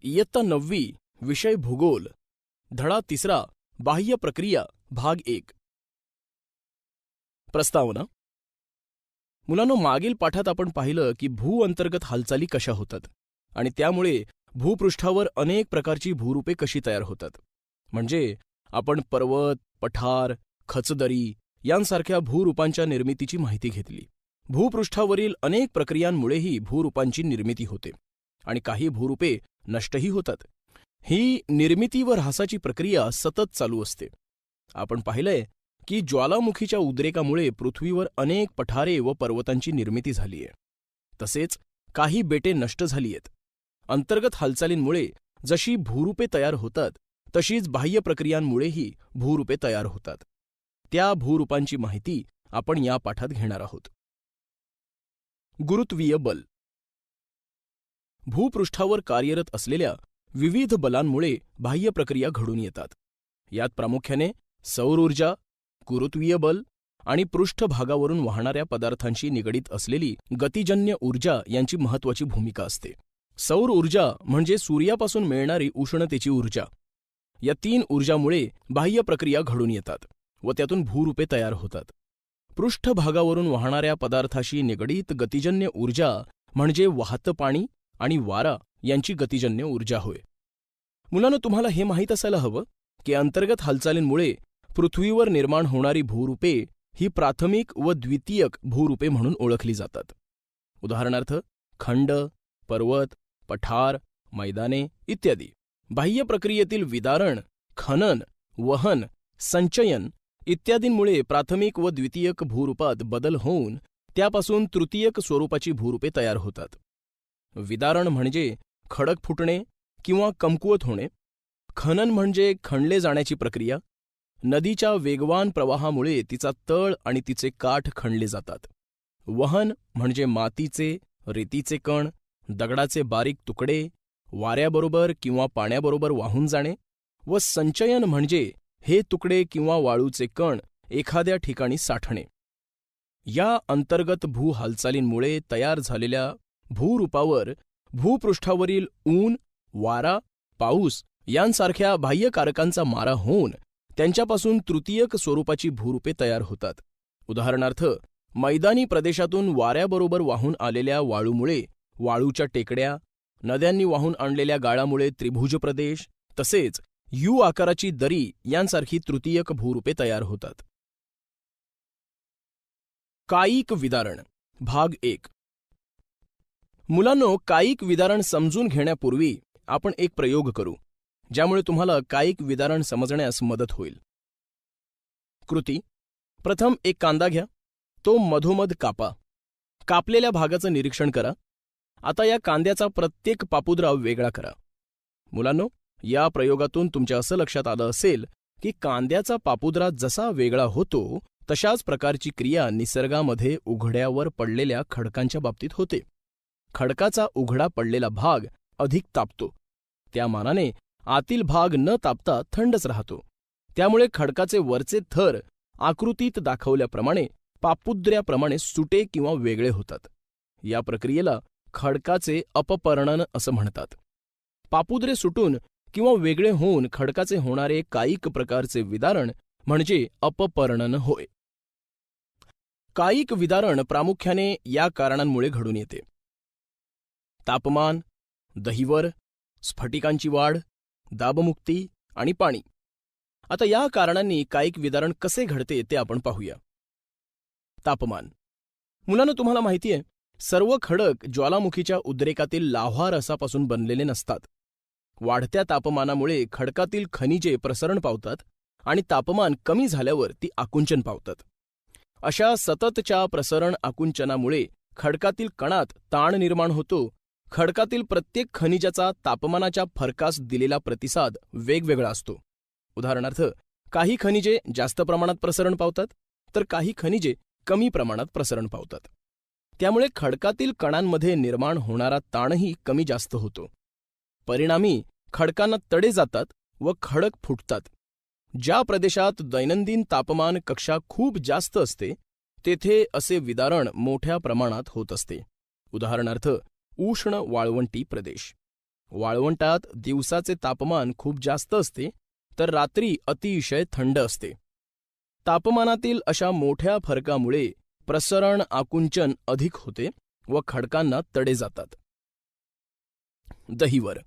इयत्ता 9वी विषय भूगोल धडा 3 बाह्य प्रक्रिया भाग 1 प्रस्तावना. मुलांनो, मागील पाठात आपण पाहिलं की भू अंतर्गत हालचाली कशा होतात आणि त्यामुळे भूपृष्ठावर अनेक प्रकारची भूरूपे कशी तयार होतात. म्हणजे आपण पर्वत, पठार, खचदरी यांसारख्या भूरूपांच्या निर्मितीची माहिती घेतली. भूपृष्ठावरील अनेक प्रक्रियांमुळेही भूरूपांची निर्मिती होते आणि काही भूरूपे नष्टही होतात. ही निर्मिती व ऱ्हासाची प्रक्रिया सतत चालू असते. आपण पाहिलंय की ज्वालामुखीच्या उद्रेकामुळे पृथ्वीवर अनेक पठारे व पर्वतांची निर्मिती झालीय. तसेच काही बेटे नष्ट झालीयत. अंतर्गत हालचालींमुळे जशी भूरूपे तयार होतात तशीच बाह्य प्रक्रियांमुळेही भूरूपे तयार होतात. त्या भूरूपांची माहिती आपण या पाठात घेणार आहोत. गुरुत्वीय बल. भूपृष्ठावर कार्यरत असलेल्या विविध बलांमुळे बाह्य प्रक्रिया घडून येतात. यात प्रामुख्याने सौर ऊर्जा, गुरुत्वीय बल आणि पृष्ठभागावरून वाहणाऱ्या पदार्थांशी निगडीत असलेली गतिजन्य ऊर्जा यांची महत्त्वाची भूमिका असते. सौर ऊर्जा म्हणजे सूर्यापासून मिळणारी उष्णतेची ऊर्जा. या 3 ऊर्जामुळे बाह्य प्रक्रिया घडून येतात व त्यातून भूरूपे तयार होतात. पृष्ठभागावरून वाहणाऱ्या पदार्थाशी निगडीत गतिजन्य ऊर्जा म्हणजे वाहतं पाणी आणि वारा यांची गतिजन्य ऊर्जा होय. मुलांनो, तुम्हाला हे माहीत असायला हवं की अंतर्गत हालचालींमुळे पृथ्वीवर निर्माण होणारी भूरूपे ही प्राथमिक व द्वितीयक भूरूपे म्हणून ओळखली जातात. उदाहरणार्थ खंड, पर्वत, पठार, मैदाने इत्यादी. बाह्य प्रक्रियेतील विदारण, खनन, वहन, संचयन इत्यादींमुळे प्राथमिक व द्वितीयक भूरूपात बदल होऊन त्यापासून तृतीयक स्वरूपाची भूरूपे तयार होतात. विदारण म्हणजे खडक फुटणे किंवा कमकुवत होणे. खनन म्हणजे खणले जाण्याची प्रक्रिया. नदीच्या वेगवान प्रवाहामुळे तिचा तळ आणि तिचे काठ खणले जातात. वहन म्हणजे मातीचे, रेतीचे कण, दगडाचे बारीक तुकडे वाऱ्याबरोबर किंवा पाण्याबरोबर वाहून जाणे. व संचयन म्हणजे हे तुकडे किंवा वाळूचे कण एखाद्या ठिकाणी साठणे. या अंतर्गत भू हालचालींमुळे तयार झालेल्या भूरूपावर भूपृष्ठावरील ऊन, वारा, पाऊस यांसारख्या बाह्य कारकांचा मारा होऊन त्यांच्यापासून तृतीयक स्वरूपाची भूरूपे तयार होतात. उदाहरणार्थ, मैदानी प्रदेशातून वाऱ्याबरोबर वाहून आलेल्या वाळूमुळे वाळूच्या टेकड्या, नद्यांनी वाहून आणलेल्या गाळामुळे त्रिभुज प्रदेश, तसेच यू आकाराची दरी यांसारखी तृतीयक भूरूपे तयार होतात. कायिक विदारण भाग 1. मुलांनो, कायिक विदारण समजून घेण्यापूर्वी आपण एक प्रयोग करू ज्यामुळे तुम्हाला कायिक विदारण समजण्यास मदत होईल. कृती: प्रथम एक कांदा घ्या. तो मधोमध कापा. कापलेल्या भागाचं निरीक्षण करा. आता या कांद्याचा प्रत्येक पापुद्रा वेगळा करा. मुलांनो, या प्रयोगातून तुमच्या असं लक्षात आलं असेल की कांद्याचा पापुद्रा जसा वेगळा होतो तशाच प्रकारची क्रिया निसर्गामध्ये उघड्यावर पडलेल्या खडकांच्या बाबतीत होते. खडकाचा उघडा पडलेला भाग अधिक तापतो. त्या मानाने आतील भाग न तापता थंडच राहतो. त्यामुळे खडकाचे वरचे थर आकृतीत दाखवल्याप्रमाणे पापुद्र्याप्रमाणे सुटे किंवा वेगळे होतात. या प्रक्रियेला खडकाचे अपपर्णन असं म्हणतात. पापुद्रे सुटून किंवा वेगळे होऊन खडकाचे होणारे कायिक प्रकारचे विदारण म्हणजे अपपर्णन होय. कायिक विदारण प्रामुख्याने या कारणांमुळे घडून येते: तापमान, दहिवर, स्फटिकांची वाढ, दाबमुक्ती आणि पाणी. आता या कारणांनी कायिक विदारण कसे घडते ते आपण पाहूया. तापमान. मुलांनो, तुम्हाला माहिती आहे, सर्व खडक ज्वालामुखीच्या उद्रेकातील लाव्हा रसापासून बनलेले नसतात. वाढत्या तापमानामुळे खडकातील खनिजे प्रसरण पावतात आणि तापमान कमी झाल्यावर ती आकुंचन पावतात. अशा सततच्या प्रसरण आकुंचनामुळे खडकातील कणात ताण निर्माण होतो. खडकातील प्रत्येक खनिजाचा तापमानाच्या फरकास दिलेला प्रतिसाद वेगवेगळा असतो. उदाहरणार्थ, काही खनिजे जास्त प्रमाणात प्रसरण पावतात तर काही खनिजे कमी प्रमाणात प्रसरण पावतात. त्यामुळे खडकातील कणांमध्ये निर्माण होणारा ताणही कमी जास्त होतो. परिणामी खडकांना तडे जातात व खडक फुटतात. ज्या प्रदेशात दैनंदिन तापमान कक्षा खूप जास्त असते तेथे असे विदारण मोठ्या प्रमाणात होत असते. उदाहरणार्थ, उष्ण वाळवंटी प्रदेश. वाळवंटात दिवसाचे तापमान खूप जास्त असते तर रात्री अतिशय थंड असते. तापमानातील अशा मोठ्या फरकामुळे प्रसरण आकुंचन अधिक होते व खडकांना तडे जातात. दहिवर.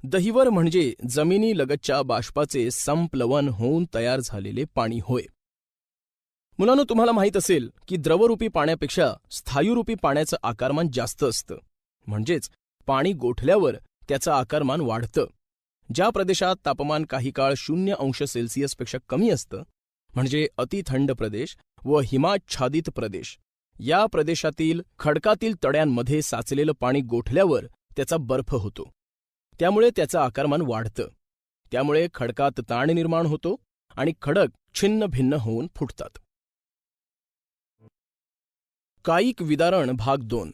दहिवर म्हणजे जमिनीलगतच्या बाष्पाचे संप्लवन होऊन तयार झालेले पाणी होय. मुलांनो, तुम्हाला माहीत असेल की द्रवरूपी पाण्यापेक्षा स्थायूरूपी पाण्याचं आकारमान जास्त असतं, म्हणजेच पाणी गोठल्यावर त्याचं आकारमान वाढतं. ज्या प्रदेशात तापमान काही काळ 0°C कमी असतं, म्हणजे अतिथंड प्रदेश व हिमाच्छादित प्रदेश, या प्रदेशातील खडकातील तड्यांमध्ये साचलेलं पाणी गोठल्यावर त्याचा बर्फ होतो. त्यामुळे त्याचं आकारमान वाढतं. त्यामुळे खडकात ताण निर्माण होतो आणि खडक छिन्न भिन्न होऊन फुटतात. कायिक विदारण भाग 2.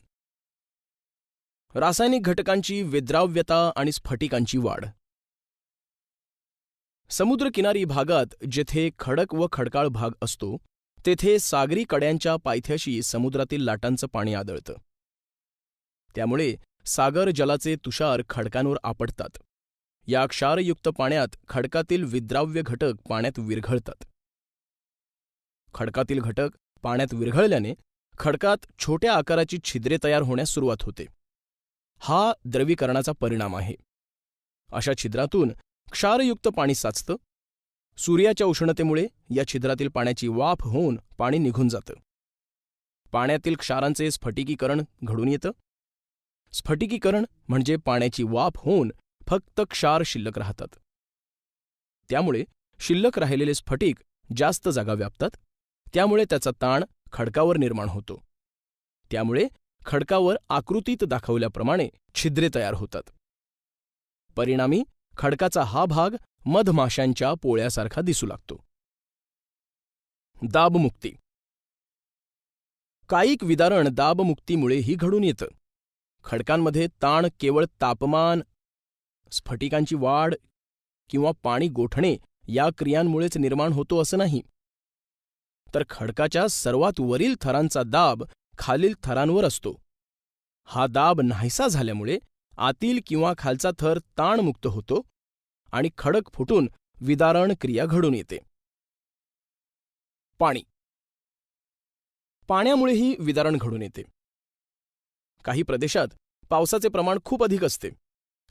रासायनिक घटकांची विद्राव्यता आणि स्फटिकांची वाढ. समुद्रकिनारी भागात जेथे खडक व खडकाळ भाग असतो तेथे सागरी कड्यांच्या पायथ्याशी समुद्रातील लाटांचं पाणी आदळतं. त्यामुळे सागर जलाचे तुषार खडकांवर आपटतात. या क्षारयुक्त पाण्यात खडकातील विद्राव्य घटक पाण्यात विरघळतात. खडकातील घटक पाण्यात विरघळल्याने खडकात छोट्या आकाराची छिद्रे तयार होण्यास सुरुवात होते. हा द्रवीकरणाचा परिणाम आहे. अशा छिद्रातून क्षारयुक्त पाणी साचतं. सूर्याच्या उष्णतेमुळे या छिद्रातील पाण्याची वाफ होऊन पाणी निघून जातं. पाण्यातील क्षारांचे स्फटिकीकरण घडून येतं. स्फटिकीकरण म्हणजे पाण्याची वाफ होऊन फक्त क्षार शिल्लक राहतात. त्यामुळे शिल्लक राहिलेले स्फटिक जास्त जागा व्यापतात. त्यामुळे त्याचा ताण खडकावर निर्माण होतो. त्यामुळे खडकावर आकृतीत दाखवल्याप्रमाणे छिद्रे तयार होतात. परिणामी खडकाचा हा भाग मधमाशांच्या पोळ्यासारखा दिसू लागतो. दाबमुक्ती. कायिक विदारण दाबमुक्तीमुळेही घडून येतं. खडकांमध्ये ताण केवळ तापमान, स्फटिकांची वाढ किंवा पाणी गोठणे या क्रियांमुळेच निर्माण होतो असं नाही, तर खडकाच्या सर्वात वरील थरांचा दाब खालील थरांवर असतो. हा दाब नाहीसा झाल्यामुळे आतील किंवा खालचा थर ताणमुक्त होतो आणि खडक फुटून विदारण क्रिया घडून येते. पाणी. पाण्यामुळेही विदारण घडून येते. काही प्रदेशात पावसाचे प्रमाण खूप अधिक असते.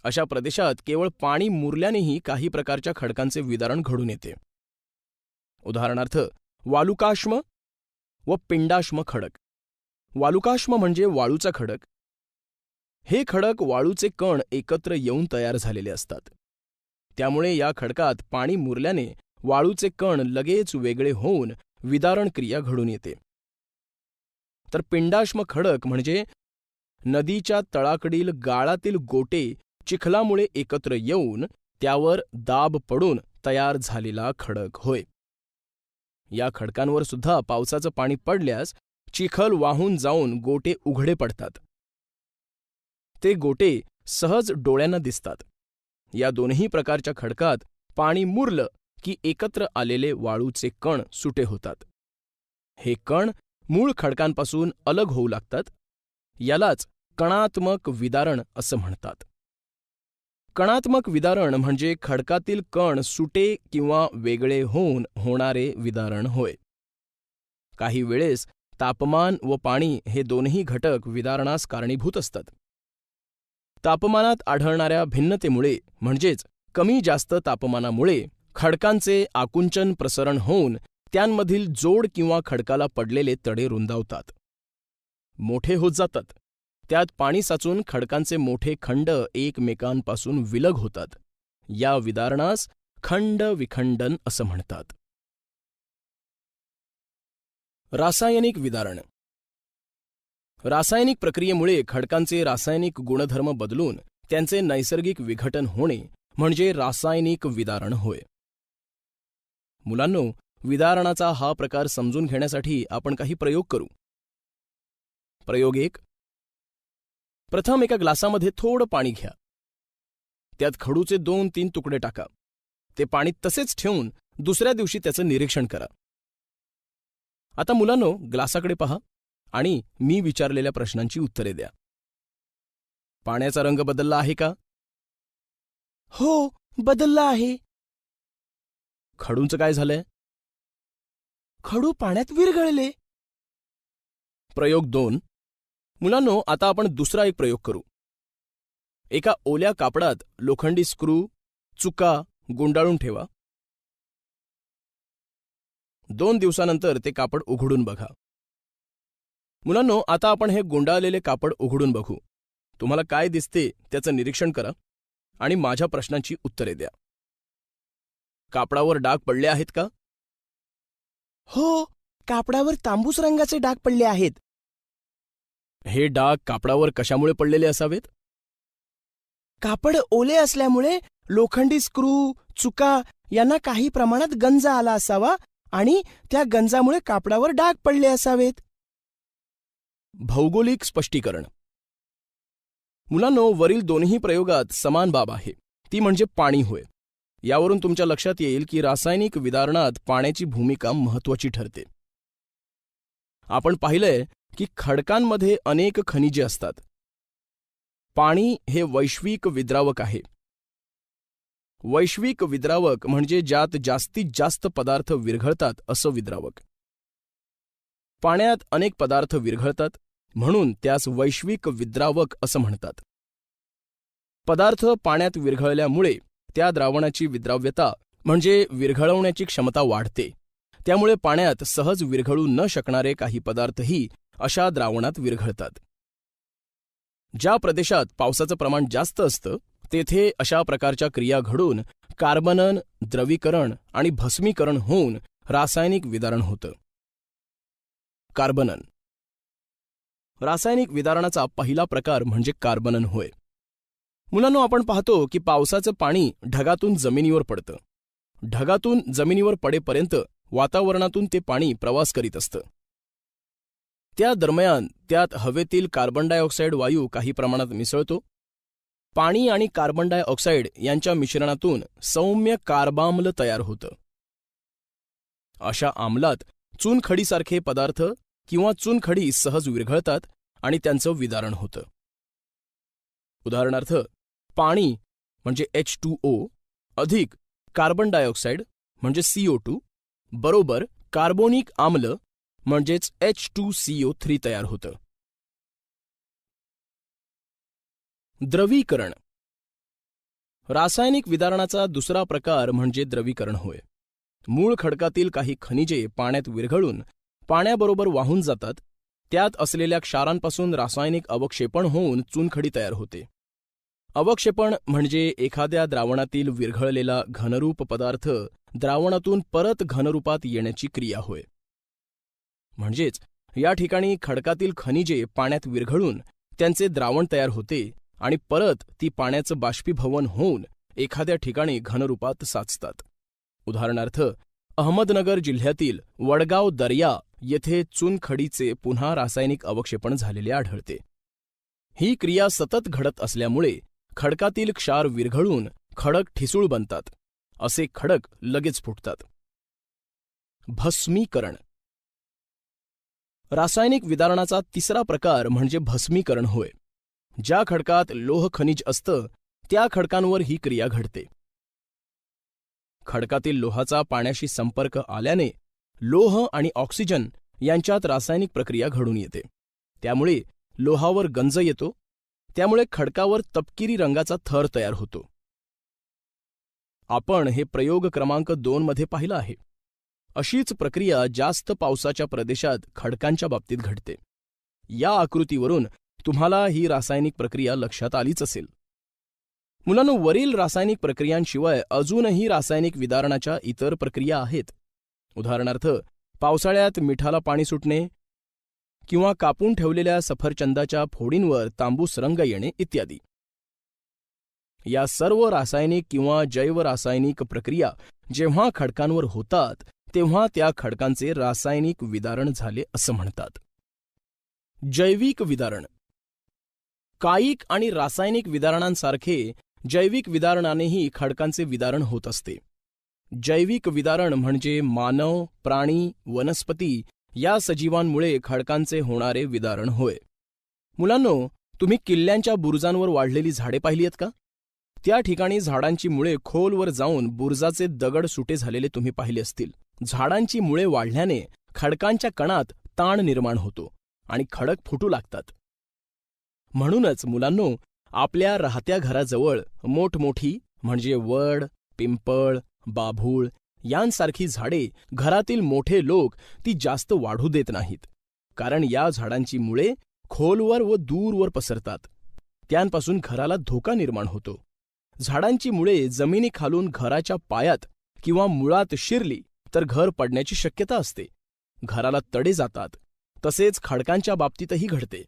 अशा प्रदेशात केवळ पाणी मुरल्यानेही काही प्रकारच्या खडकांचे विदारण घडून येते. उदाहरणार्थ वालुकाश्म व पिंडाश्म खडक. वालुकाश्म म्हणजे वाळूचा खडक. हे खडक वाळूचे कण एकत्र येऊन तयार झालेले असतात. त्यामुळे या खडकात पाणी मुरल्याने वाळूचे कण लगेच वेगळे होऊन विदारण क्रिया घडून येते. तर पिंडाश्म खडक म्हणजे नदीच्या तळाकडील गाळातील गोटे चिखलामुळे एकत्र येऊन त्यावर दाब पडून तयार झालेला खडक होय. या खडकांवर सुद्धा पावसाचं पाणी पडल्यास चिखल वाहून जाऊन गोटे उघडे पडतात. ते गोटे सहज डोळ्यांना दिसतात. या दोन्ही प्रकारच्या खडकात पाणी मुरलं की एकत्र आलेले वाळूचे कण सुटे होतात. हे कण मूळ खडकांपासून अलग होऊ लागतात. यालाच कणात्मक विदारण असं म्हणतात. कणात्मक विदारण म्हणजे खडकातील कण सुटे किंवा वेगळे होऊन होणारे विदारण होय. काही वेळेस तापमान व पाणी हे दोन्ही घटक विदारणास कारणीभूत असतात. तापमानात आढळणाऱ्या भिन्नतेमुळे म्हणजेच कमी जास्त तापमानामुळे खडकांचे आकुंचन प्रसरण होऊन त्यांमधील जोड किंवा खडकाला पडलेले तडे रुंदावतात, मोठे होत जातात. त्यात पाणी साचून खडकांचे मोठे खंड एकमेकांपासून विलग होतात. या विदारणास खंड विखंडन असं म्हणतात. रासायनिक विदारण. रासायनिक प्रक्रियेमुळे खडकांचे रासायनिक गुणधर्म बदलून त्यांचे नैसर्गिक विघटन होणे म्हणजे रासायनिक विदारण होय. मुलांनो, विदारणाचा हा प्रकार समजून घेण्यासाठी आपण काही प्रयोग करू. प्रयोग 1. प्रथम एका ग्लासामध्ये थोडं पाणी घ्या. त्यात खडूचे 2-3 तुकडे टाका. ते पाणी तसेच ठेवून दुसऱ्या दिवशी त्याचं निरीक्षण करा. आता मुलांनो, ग्लासाकडे पहा आणि मी विचारलेल्या प्रश्नांची उत्तरे द्या. पाण्याचा रंग बदलला आहे का? हो, बदलला आहे. खडूंचं काय झालंय? खडू पाण्यात विरघळले. प्रयोग 2. मुलांनो, आता आपण दुसरा एक प्रयोग करू. एका ओल्या कापडात लोखंडी स्क्रू, चुका गुंडाळून ठेवा. 2 दिवसानंतर ते कापड उघडून बघा. मुलांनो, आता आपण हे गुंडाळलेले कापड उघडून बघू. तुम्हाला काय दिसते त्याचं निरीक्षण करा आणि माझ्या प्रश्नांची उत्तरे द्या. कापडावर डाग पडले आहेत का? हो, कापडावर तांबूस रंगाचे डाग पडले आहेत. हे डाग कापडावर कशामुळे पडलेले असावेत? कापड ओले असल्यामुळे लोखंडी स्क्रू, चुका यांना काही प्रमाणात गंज आला असावा आणि त्या गंजामुळे कापडावर डाग पडले असावेत. भौगोलिक स्पष्टीकरण. मुलांनो, वरील दोन्ही प्रयोगात समान बाब आहे, ती म्हणजे पाणी होय. यावरून तुमच्या लक्षात येईल की रासायनिक विदारणात पाण्याची भूमिका महत्त्वाची ठरते. आपण पाहिलंय की खडकांमध्ये अनेक खनिजे असतात. पाणी हे वैश्विक विद्रावक आहे. वैश्विक विद्रावक म्हणजे ज्यात जास्तीत जास्त पदार्थ विरघळतात असं विद्रावक. पाण्यात अनेक पदार्थ विरघळतात म्हणून त्यास वैश्विक विद्रावक असं म्हणतात. पदार्थ पाण्यात विरघळल्यामुळे त्या द्रावणाची विद्राव्यता म्हणजे विरघळवण्याची क्षमता वाढते. त्यामुळे पाण्यात सहज विरघळू न शकणारे काही पदार्थही अशा द्रावणात विरघळतात. ज्या प्रदेशात पावसाचं प्रमाण जास्त असतं तेथे अशा प्रकारच्या क्रिया घडून कार्बनन, द्रवीकरण आणि भस्मीकरण होऊन रासायनिक विदारण होतं. कार्बनन. रासायनिक विदारणाचा पहिला प्रकार म्हणजे कार्बनन होय. मुलांनो, आपण पाहतो की पावसाचं पाणी ढगातून जमिनीवर पडतं. ढगातून जमिनीवर पडेपर्यंत वातावरणातून ते पाणी प्रवास करीत असतं. त्या दरम्यान त्यात हवेतील कार्बन डायऑक्साईड वायू काही प्रमाणात मिसळतो. पाणी आणि कार्बन डायऑक्साईड यांच्या मिश्रणातून सौम्य कार्बाम्ल तयार होतं. अशा आम्लात चुनखडीसारखे पदार्थ किंवा चुनखडी सहज विरघळतात आणि त्यांचं विदारण होतं. उदाहरणार्थ, पाणी म्हणजे H2O अधिक कार्बन डायऑक्साईड म्हणजे CO2 बरोबर कार्बोनिक आम्ल म्हणजेच H2CO3 तयार होतं. द्रवीकरण. रासायनिक विदारणाचा दुसरा प्रकार म्हणजे द्रवीकरण होय. मूळ खडकातील काही खनिजे पाण्यात विरघळून पाण्याबरोबर वाहून जातात. त्यात असलेल्या क्षारांपासून रासायनिक अवक्षेपण होऊन चुनखडी तयार होते. अवक्षेपण म्हणजे एखाद्या द्रावणातील विरघळलेला घनरूप पदार्थ द्रावणातून परत घनरूपात येण्याची क्रिया होय. म्हणजेच या ठिकाणी खडकातील खनिजे पाण्यात विरघळून त्यांचे द्रावण तयार होते आणि परत ती पाण्याचं बाष्पीभवन होऊन एखाद्या ठिकाणी घनरूपात साचतात. उदाहरणार्थ, अहमदनगर जिल्ह्यातील वडगाव दर्या येथे चुनखडीचे पुन्हा रासायनिक अवक्षेपण झालेले आढळते. ही क्रिया सतत घडत असल्यामुळे खडकातील क्षार विरघळून खडक ठिसूळ बनतात. असे खडक लगेच फुटतात. भस्मीकरण. रासायनिक विदारणाचा तिसरा प्रकार म्हणजे भस्मीकरण होय. ज्या खडकात लोह खनिज असतं त्या खडकांवर ही क्रिया घडते. खडकातील लोहाचा पाण्याशी संपर्क आल्याने लोह आणि ऑक्सिजन यांच्यात रासायनिक प्रक्रिया घडून येते. त्यामुळे लोहावर गंज येतो. त्यामुळे खडकावर तपकिरी रंगाचा थर तयार होतो. आपण हे प्रयोग क्रमांक 2 मध्ये पाहिलं आहे. अशीच प्रक्रिया जास्त पावसाच्या प्रदेशात खडकांच्या बाबतीत घडते. या आकृतीवरून तुम्हाला ही रासायनिक प्रक्रिया लक्षात आलीच असेल. मुलांनो, वरील रासायनिक प्रक्रियांशिवाय अजूनही रासायनिक विदारणाच्या इतर प्रक्रिया आहेत. उदाहरणार्थ, पावसाळ्यात मिठाला पाणी सुटणे किंवा कापून ठेवलेल्या सफरचंदाच्या फोडींवर तांबूस रंग येणे इत्यादी. या सर्व रासायनिक किंवा जैवरासायनिक प्रक्रिया जेव्हा खडकांवर होतात तेव्हा त्या खडकांचे रासायनिक विदारण झाले असं म्हणतात. जैविक विदारण. कायिक आणि रासायनिक विदारणांसारखे जैविक विदारणानेही खडकांचे विदारण होत असते. जैविक विदारण म्हणजे मानव, प्राणी, वनस्पती या सजीवांमुळे खडकांचे होणारे विदारण होय. मुलांनो, तुम्ही किल्ल्यांच्या बुरुजांवर वाढलेली झाडे पाहिली आहेत का? त्या ठिकाणी झाडांची मुळे खोलवर जाऊन बुरुजाचे दगड सुटे झालेले तुम्ही पाहिले असतील. झाडांची मुळे वाढल्याने खडकांच्या कणात ताण निर्माण होतो आणि खडक फुटू लागतात. म्हणूनच मुलांनो, आपल्या राहत्या घराजवळ मोठमोठी म्हणजे वड, पिंपळ, बाभूळ यांसारखी झाडे घरातील मोठे लोक ती जास्त वाढू देत नाहीत, कारण या झाडांची मुळे खोलवर व दूरवर पसरतात. त्यांपासून घराला धोका निर्माण होतो. झाडांची मुळे जमिनीखालून घराच्या पायात किंवा मुळात शिरली तर घर पडण्याची शक्यता असते. घराला तडे जातात. तसेच खडकांच्या बाबतीतही घडते.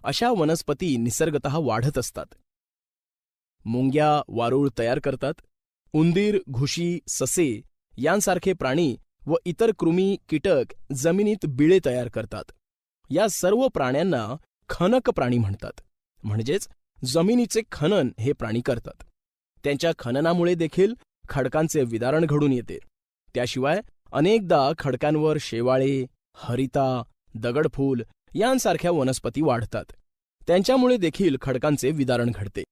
अशा वनस्पती निसर्गतः वाढत असतात. मुंग्या वारूळ तयार करतात. उंदीर, घुशी, ससे यांसारखे प्राणी व इतर कृमी, कीटक जमिनीत बिळे तयार करतात. या सर्व प्राण्यांना खनक प्राणी म्हणतात. म्हणजेच जमिनीचे खनन हे प्राणी करतात. त्यांच्या खननामुळे देखील खडकांचे विदारण घडून येते. त्याशिवाय अनेकदा खडकांवर शेवाळे, हरिता, दगडफूल यांसारख्या वनस्पती वाढतात. त्यांच्यामुळे देखील खडकांचे विदारण घडते.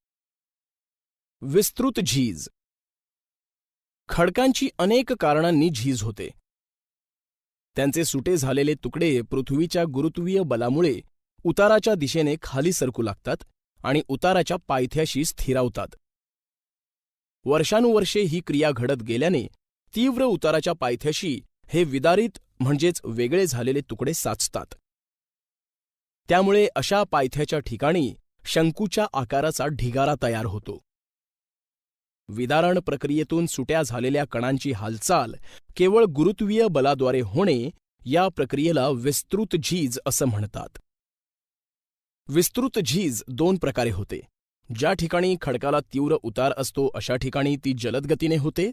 विस्तृत झीज. खडकांची अनेक कारणांनी झीज होते. त्यांचे सुटे झालेले तुकडे पृथ्वीच्या गुरुत्वीय बलामुळे उताराच्या दिशेने खाली सरकू लागतात आणि उताराच्या पायथ्याशी स्थिरावतात. वर्षानुवर्षे ही क्रिया घडत गेल्याने तीव्र उताराच्या पायथ्याशी हे विदारित म्हणजेच वेगळे झालेले तुकडे साचतात. त्यामुळे अशा पायथ्याच्या ठिकाणी शंकूच्या आकाराचा ढिगारा तयार होतो. विदारण प्रक्रियेतून सुट्या झालेल्या कणांची हालचाल केवळ गुरुत्वीय बलाद्वारे होणे या प्रक्रियेला विस्तृत झीज असं म्हणतात. विस्तृत झीज दोन प्रकारे होते. ज्या ठिकाणी खडकाला तीव्र उतार असतो अशा ठिकाणी ती जलद गतीने होते,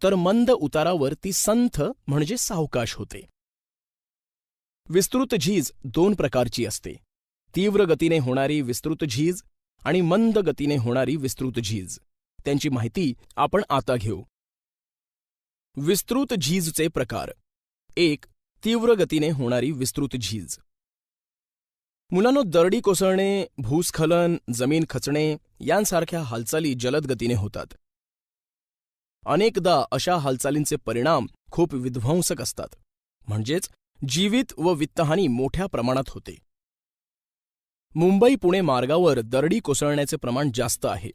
तर मंद उतारावर ती संथ म्हणजे सावकाश होते. विस्तृत झीज दोन प्रकारची असते. तीव्र गतीने होणारी विस्तृत झीज आणि मंद गतीने होणारी विस्तृत झीज. त्यांची माहिती आपण आता घेऊ. विस्तृत झीजचे प्रकार. 1. तीव्र गतीने होणारी विस्तृत झीज. मुलांनो, दरडी कोसळणे, भूस्खलन, जमीन खचणे यांसारख्या हालचाली जलद गतीने होतात. अनेकदा अशा हालचालींचे परिणाम खूप विध्वंसक असतात. म्हणजेच जीवित व वित्तहानी मोठ्या प्रमाणात होते. मुंबई-पुणे मार्गावर दरडी कोसळण्याचे प्रमाण जास्त आहे.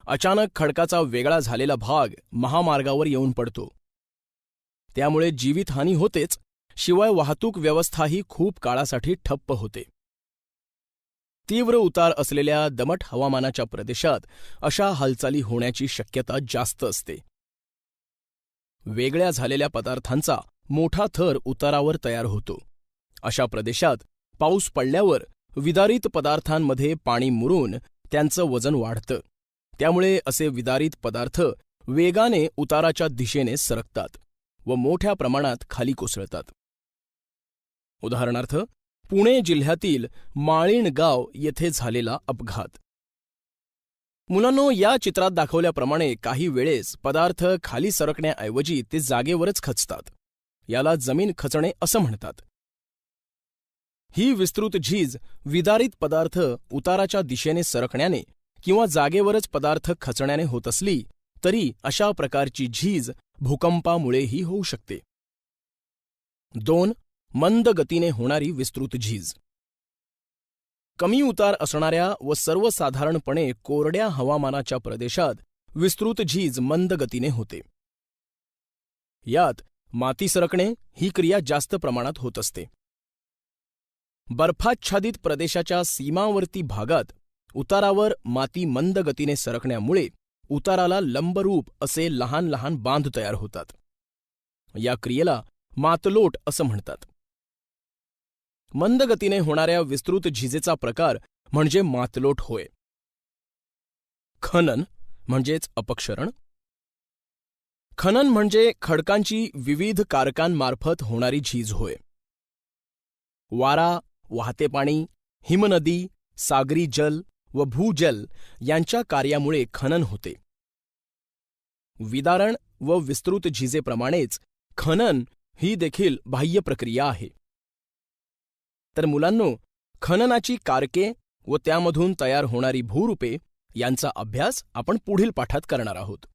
अचानक खडकाचा वेगळा झालेला भाग महामार्गावर येऊन पडतो. त्यामुळे जीवितहानी होतेच, शिवाय वाहतूक व्यवस्थाही खूप काळासाठी ठप्प होते. तीव्र उतार असलेल्या दमट हवामानाच्या प्रदेशात अशा हालचाली होण्याची शक्यता जास्त असते. वेगळ्या झालेल्या पदार्थांचा मोठा थर उतारावर तयार होतो. अशा प्रदेशात पाऊस पडल्यावर विदारित पदार्थांमध्ये पाणी मुरून त्यांचं वजन वाढतं. त्यामुळे असे विदारित पदार्थ वेगाने उताराच्या दिशेने सरकतात व मोठ्या प्रमाणात खाली कोसळतात. उदाहरणार्थ, पुणे जिल्ह्यातील माळीण गाव येथे झालेला अपघात. मुलांनो, या चित्रात दाखवल्याप्रमाणे काही वेळेस पदार्थ खाली सरकण्याऐवजी ते जागेवरच खचतात. याला जमीन खचणे असं म्हणतात. ही विस्तृत झीज विदारित पदार्थ उताराच्या दिशेने सरकण्याने किंवा जागेवरच पदार्थ खचण्याने होत असली तरी अशा प्रकारची झीज भूकंपामुळेही होऊ शकते. 2. मंद गतीने होणारी विस्तृत झीज. कमी उतार असणाऱ्या व सर्वसाधारणपणे कोरड्या हवामानाच्या प्रदेशात विस्तृत झीज मंद गतीने होते. यात माती सरकणे ही क्रिया जास्त प्रमाणात होत असते. बर्फाच्छादित प्रदेशाच्या सीमावर्ती भागात उतारावर माती मंद गतीने सरकण्यामुळे उताराला लंबरूप असे लहान लहान बांध तयार होतात. या क्रियेला मातलोट असं म्हणतात. मंद गतीने होणाऱ्या विस्तृत झीजेचा प्रकार म्हणजे मातलोट होय. खनन म्हणजेच अपक्षरण. खनन म्हणजे खडकांची विविध कारकांमार्फत होणारी झीज होय. वारा, वाहते पाणी, हिमनदी, सागरी जल व भूजल यांच्या कार्यामुळे खनन होते. विदारण व विस्तृत झीजेप्रमाणेच खनन ही देखील बाह्य प्रक्रिया आहे. तर मुलांनो, खननाची कारके व त्यामधून तयार होणारी भूरूपे यांचा अभ्यास आपण पुढील पाठात करणार आहोत.